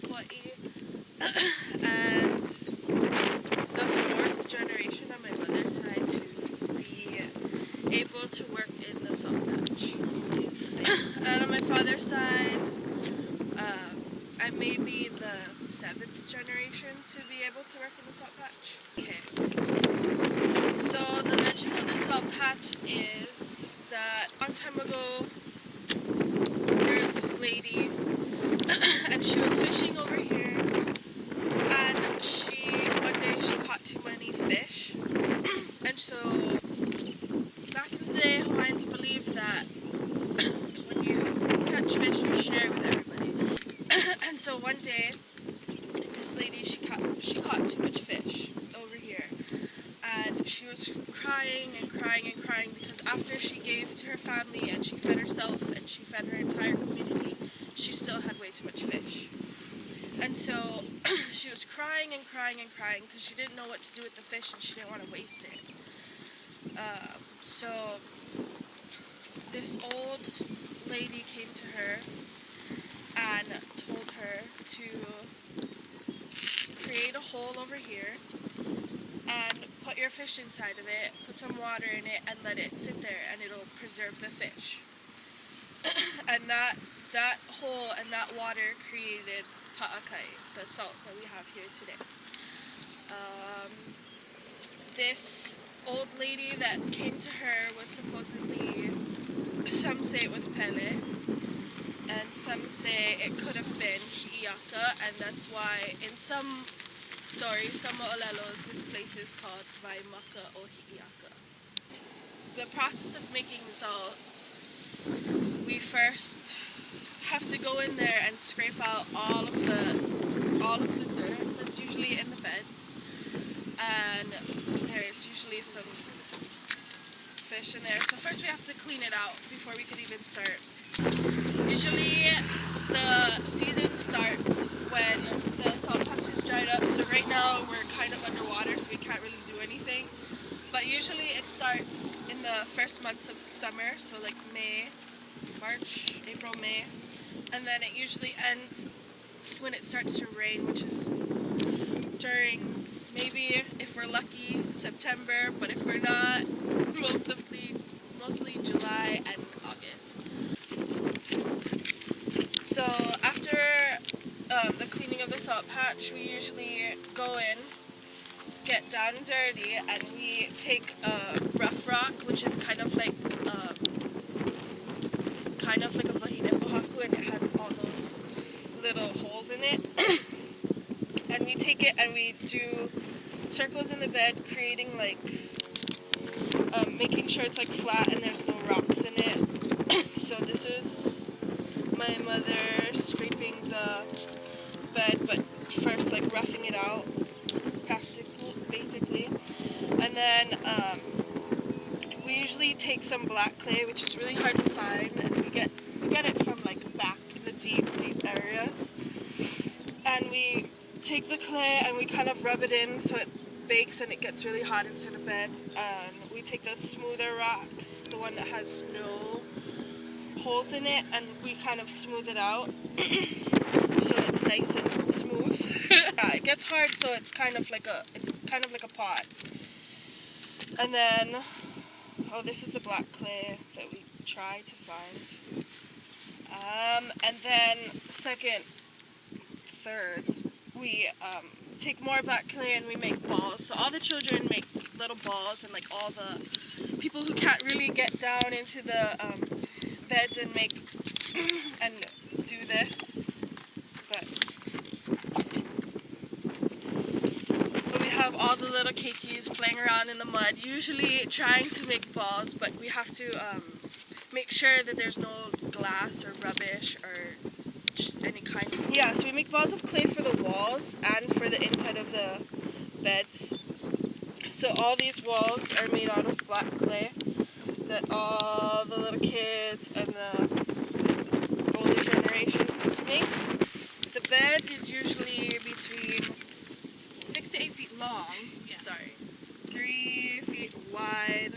Kawai, and the fourth generation on my mother's side to be able to work in the salt patch. And on my father's side, I may be the seventh generation to be able to work in the salt patch. Okay. So the legend of the salt patch is that a long time ago there was this lady and she was fishing over here, and one day she caught too many fish. And so back in the day, Hawaiians believed that when you catch fish you share with everybody. And so one day this lady, she caught too much fish over here, and she was crying and crying and crying because after she gave to her family and she fed herself and she fed her entire community, she still had way too much fish. And so she was crying and crying and crying because she didn't know what to do with the fish and she didn't want to waste it. So this old lady came to her and told her to create a hole over here and put your fish inside of it, put some water in it, and let it sit there, and it'll preserve the fish. And that hole and that water created pa'akai, the salt that we have here today. This old lady that came to her was supposedly, some say it was Pele, and some say it could have been Hi'iaka, and that's why in some stories, some mo'olelos, this place is called Vaimaka o Hi'iaka. The process of making salt, we first have to go in there and scrape out all of the dirt that's usually in the beds, and there's usually some fish in there. So first we have to clean it out before we could even start. Usually the season starts when the salt patch is dried up, so right now we're kind of underwater, so we can't really do anything. But usually it starts in the first months of summer, so like March, April, May, and then it usually ends when it starts to rain, which is during, maybe if we're lucky, September, but if we're not, mostly July and August. So after the cleaning of the salt patch, we usually go in, get down and dirty, and we take a rough rock, which is kind of like a vahine pohaku, and it has all those little holes in it. And we take it and we do circles in the bed, creating like making sure it's like flat and there's no rocks in it. So this is my mother scraping the bed, but first like roughing it out, basically. And then we usually take some black clay, which is really hard to find, and we get it from like back in the deep areas. And we take the clay and we kind of rub it in so it bakes and it gets really hot into the bed. And we take the smoother rocks, the one that has no holes in it, and we kind of smooth it out so it's nice and smooth. Yeah, it gets hard, so it's kind of like a pot. And then this is the black clay that we try to find. And then third, we take more black clay and we make balls. So all the children make little balls, and like all the people who can't really get down into the beds and make and do this. But we have all the little keikis playing around in the mud, usually trying to make balls, but we have to make sure that there's no glass or rubbish or any kind. Yeah, so we make balls of clay for the walls and for the inside of the beds. So all these walls are made out of black clay that all the little kids and the older generations make. The bed is usually between 6 to 8 feet long, 3 feet wide,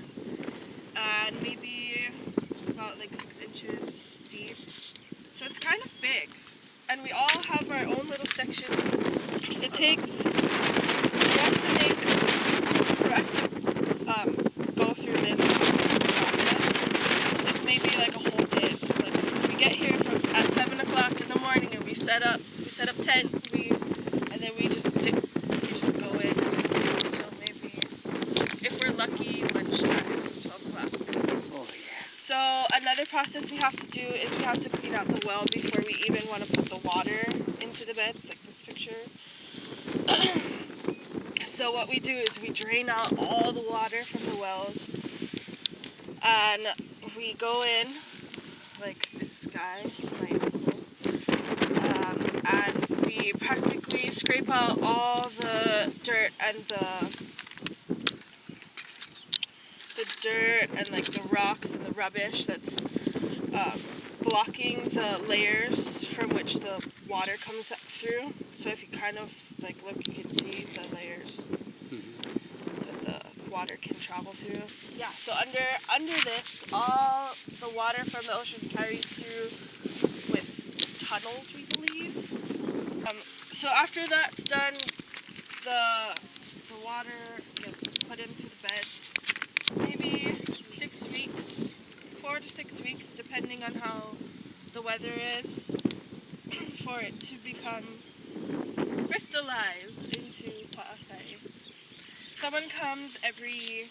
and maybe about like 6 inches deep. So it's kind of big. And we all have our own little section. It takes for us to go through this process. This may be like a whole day. So like we get here at 7 o'clock in the morning and we set up tent. And then we just go in, and it takes till maybe, if we're lucky, lunchtime, 12 o'clock. Oh yeah. So another process we have to do is we have to clean out the well before we even want to put the water into the beds, like this picture. So what we do is we drain out all the water from the wells, and we go in, like this guy, my uncle, and we practically scrape out all the dirt and like the rocks and the rubbish that's blocking the layers from which the water comes through. So if you kind of like look, you can see the layers that the water can travel through. Yeah, so under this, all the water from the ocean carries through with tunnels, we believe. So after that's done, the water gets put into the beds. Maybe 6 weeks, 4 to 6 weeks, depending on how the weather is, for it to become crystallized into pa'akai. Someone comes every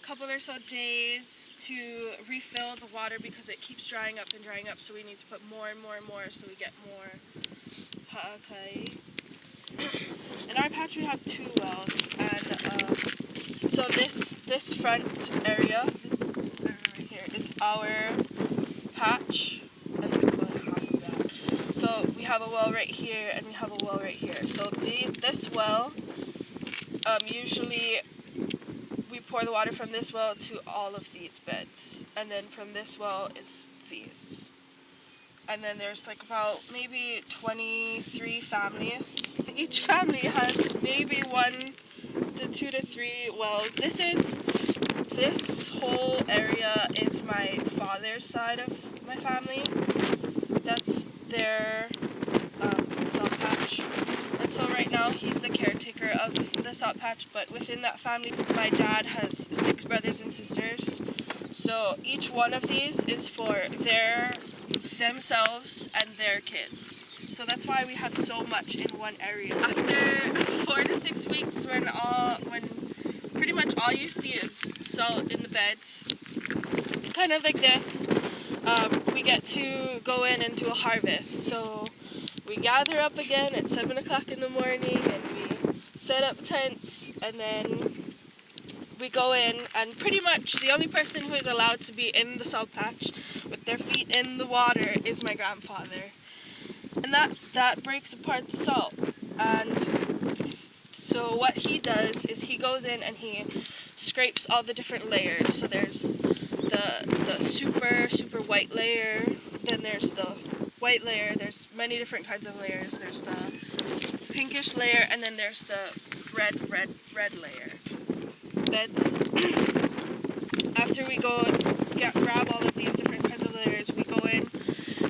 couple or so days to refill the water because it keeps drying up, so we need to put more and more and more so we get more pa'akai. In our patch we have 2 wells, and so this front area, this right here, is our patch, and half of that. So we have a well right here, and we have a well right here. So this well, usually we pour the water from this well to all of these beds, and then from this well is these. And then there's like about maybe 23 families. Each family has maybe 1 to 2 to 3 wells. This whole area is my father's side of my family. That's their salt patch. And so right now he's the caretaker of the salt patch, but within that family, my dad has 6 brothers and sisters. So each one of these is for themselves and their kids. So that's why we have so much in one area. After 4 to 6 weeks, when pretty much all you see is salt in the beds, kind of like this, we get to go in and do a harvest. So we gather up again at 7 o'clock in the morning, and we set up tents, and then we go in, and pretty much the only person who is allowed to be in the salt patch with their feet in the water is my grandfather. And that breaks apart the salt. And so what he does is he goes in and he scrapes all the different layers. So there's the super white layer, then there's the white layer, there's many different kinds of layers. There's the pinkish layer, and then there's the red layer. Beds. After we go grab all of these different kinds of layers, we go in,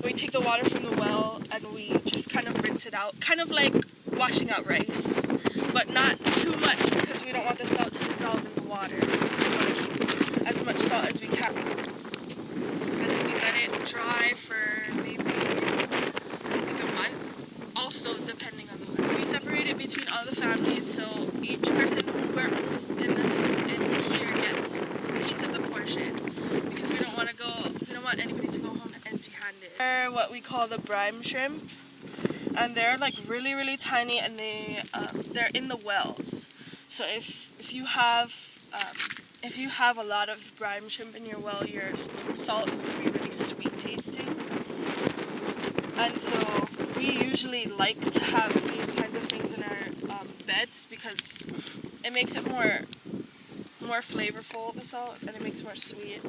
we take the water from the well, and we just kind of rinse it out, kind of like washing out rice, but not too much because we don't want the salt to dissolve in the water. So we want to keep as much salt as we can. And then we let it dry for maybe like a month, also depending on the weather. We separate it between all the families, so each person who works in here gets a piece of the portion, because we don't want anybody to go home empty-handed. They're what we call the brine shrimp, and they're like really, really tiny, and they're in the wells. So if you have a lot of brine shrimp in your well, your salt is going to be really sweet tasting. And so we usually like to have these kinds of things in our beds because it makes it more flavorful, the salt, and it makes it more sweet.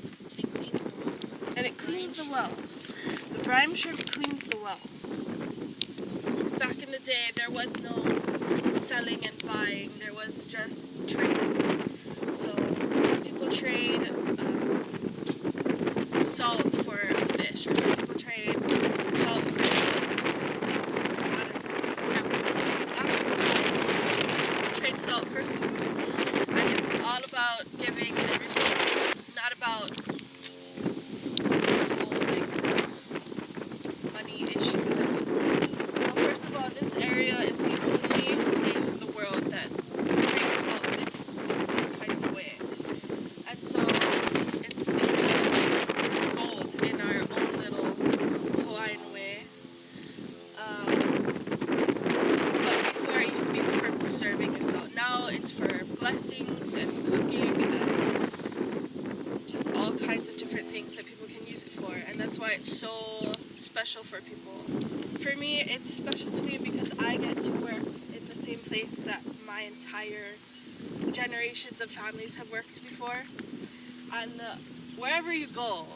It cleans the wells. The brine shrimp cleans the wells. Back in the day, there was no selling and buying. There was just trading. So some people trade salt for fish, or some people trade salt for about giving and receiving, not about the whole like money issue. Well, first of all, this area is the only place in the world that brings salt this kind of way, and so it's kind of like gold in our own little Hawaiian way. But before it used to be for preserving your salt. Now it's for blessings and cooking and just all kinds of different things that people can use it for, and that's why it's so special for people. For me, it's special to me because I get to work in the same place that my entire generations of families have worked before. And wherever you go,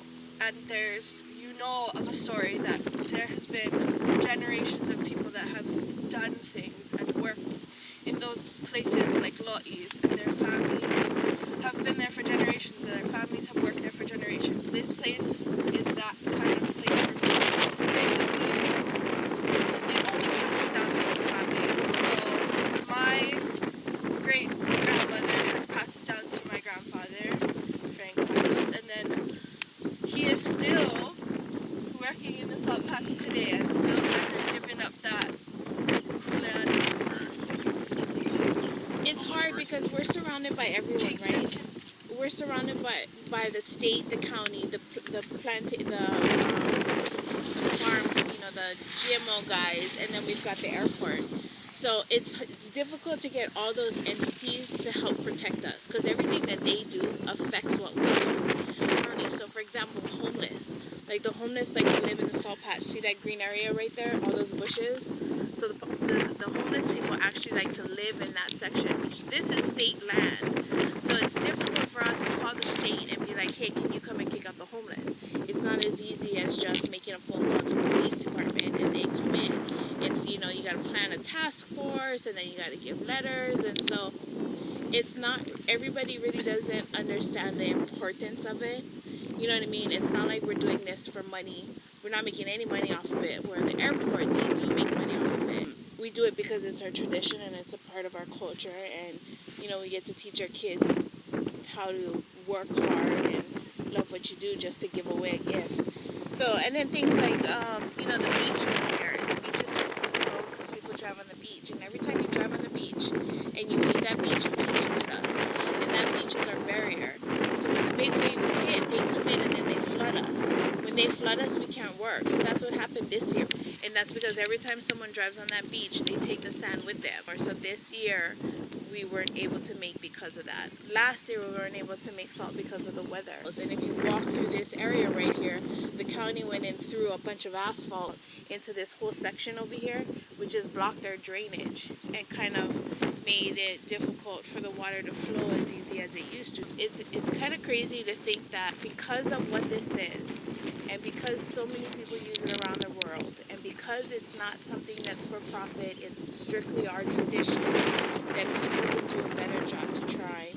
and you know of a story that there has been generations of people that have done things and worked in those places like lo'is, and their families have been there for generations, and their families have worked there for generations. This place is that kind of place for me. Basically, it only passes down in the family. So my great-grandmother has passed it down to my grandfather, Frank's house, and then he is still working in the salt patch today and still hasn't given up that kuleana. It's hard because we're surrounded by everyone, right? We're surrounded by the state, the county, the farm, the GMO guys, and then we've got the airport. So it's difficult to get all those entities to help protect us because everything that they do affects what we do. So for example, homeless. Like the homeless like to live in the salt patch. See that green area right there? All those bushes? So the homeless people actually like to live in that section. This is state land. So it's difficult for us to call the state and be like, hey, can you come and kick out the homeless? It's not as easy as just making a phone call to the police department and they come in. It's, you got to plan a task force and then you got to give letters. And so it's not, everybody really doesn't understand the importance of it. You know what I mean? It's not like we're doing this for money. We're not making any money off of it. Where at the airport, they do make money off of it. We do it because it's our tradition and it's a part of our culture. And, we get to teach our kids how to work hard and love what you do just to give away a gift. So, and then things like, the beach over here. The beach is turned into the road because people drive on the beach. And every time you drive on the beach and you leave that beach, you take it with us. And that beach is our barrier. So when the big waves hit, they come in and then they flood us. When they flood us, we can't work. So that's what happened this year. And that's because every time someone drives on that beach, they take the sand with them. So this year, we weren't able to make because of that. Last year, we weren't able to make salt because of the weather. And if you walk through this area right here, the county went and threw a bunch of asphalt into this whole section over here, which just blocked their drainage and kind of made it difficult for the water to flow as easy as it used to. It's kind of crazy to think that because of what this is, and because so many people use it around the world, and because it's not something that's for profit, it's strictly our tradition, that people would do a better job to try